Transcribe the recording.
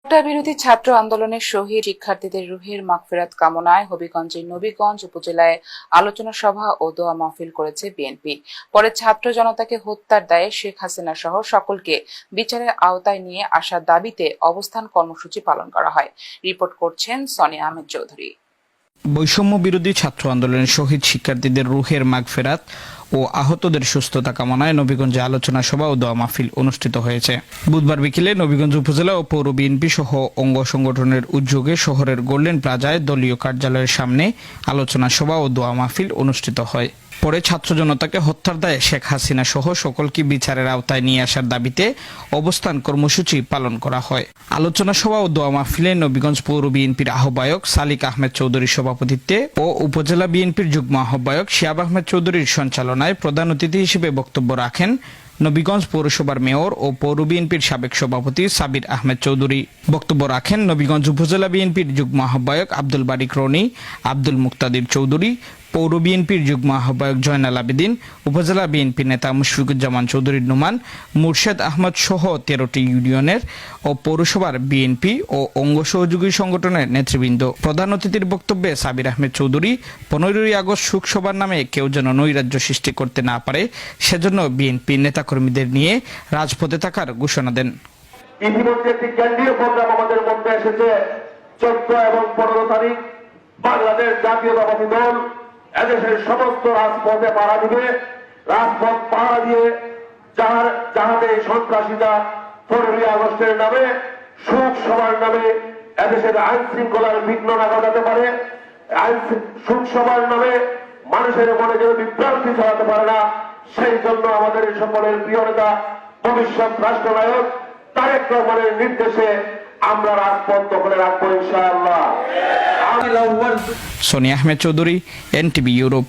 বিরোধী ছাত্র আন্দোলনের শহীদ শিক্ষার্থীদের রুহের মাগফিরাত কামনায় হবিগঞ্জের নবীগঞ্জ উপজেলায় আলোচনা সভা ও দোয়া মাহফিল করেছে বিএনপি। পরে ছাত্র জনতাকে হত্যার দায়ে শেখ হাসিনা সহ সকলকে বিচারের আওতায় নিয়ে আসার দাবিতে অবস্থান কর্মসূচি পালন করা হয়। রিপোর্ট করছেন সোনিয়া আহমেদ চৌধুরী। বৈষম্য বিরোধী ছাত্র আন্দোলনের শহীদ শিক্ষার্থীদের রুহের মাগফিরাত ও আহতদের সুস্থতা কামনায় নবীগঞ্জে আলোচনা সভা ও দোয়া মাহফিল অনুষ্ঠিত হয়েছে। বুধবার বিকেলে নবীগঞ্জ উপজেলা ও পৌর বিএনপি সহ অঙ্গ সংগঠনের উদ্যোগে শহরের গোল্ডেন প্লাজায় দলীয় কার্যালয়ের সামনে আলোচনা সভা ও দোয়া মাহফিল অনুষ্ঠিত হয়। পরে ছাত্র জনতাকে হত্যার দায়ে শেখ হাসিনা সহ সকলকে বিচারের আওতায় নিয়ে আসার দাবিতে অবস্থান কর্মসূচি পালন করা হয়। আলোচনা সভা ও দোয়া মাহফিলে নবীগঞ্জ পৌর বিএনপির আহ্বায়ক সালিক আহমেদ চৌধুরীর সভাপতিত্বে ও উপজেলা বিএনপির যুগ্ম আহ্বায়ক শিয়াব আহমেদ চৌধুরীর সঞ্চালনায় প্রধান অতিথি হিসেবে বক্তব্য রাখেন নবীগঞ্জ পৌরসভার মেয়র ও পৌর বিএনপির সাবেক সভাপতি সাবির আহমেদ চৌধুরী। বক্তব্য রাখেন নবীগঞ্জ উপজেলা বিএনপির যুগ্ম আহ্বায়ক আব্দুল বারিক রনি, আব্দুল মুক্তাদির চৌধুরী, পৌর বিএনপির যুগ্ম আহ্বায়ক জয়নাল আবেদিন, উপজেলা বিএনপি নেতা মুশফিকুজ্জামান চৌধুরী নুমান, মুর্শেদ আহমদ সহ 13টি ইউনিয়নের ও পৌরসভার বিএনপি ও অঙ্গ সহযোগী সংগঠনের নেতৃবৃন্দ। প্রধান অতিথির বক্তব্যে সাবির আহমেদ চৌধুরী 15ই আগস্ট শোকসভার নামে কেউ যেন নৈরাজ্য সৃষ্টি করতে না পারে সেজন্য বিএনপি নেতাকর্মীদের নিয়ে রাজপথে থাকার ঘোষণা দেন। ইতিমধ্যে একটি কেন্দ্রীয় প্রোগ্রাম আমাদের মধ্যে এসেছে। 14 এবং 15 তারিখ বাংলাদেশ জাতীয়তাবাদী দল এদেশের সমস্ত রাজপথে পাড়া দিবে। রাজপথ পাড়া দিয়ে যাহাতে সন্ত্রাসীরা 15ই আগস্টের নামে শোক সভার নামে এদেশের আইন শৃঙ্খলার বিঘ্ন না ঘটাতে পারে, শোক সভার নামে মানুষের মনে যেন বিভ্রান্তি ছড়াতে পারে না, সেই জন্য আমাদের সকলের প্রিয় নেতা ভবিষ্যৎ রাষ্ট্রনায়ক তারেক রহমানের নির্দেশে আমরা রাজপথ দখলে রাখবো ইনশাআল্লাহ। Sonia Ahmed Chowdhury, NTV Europe.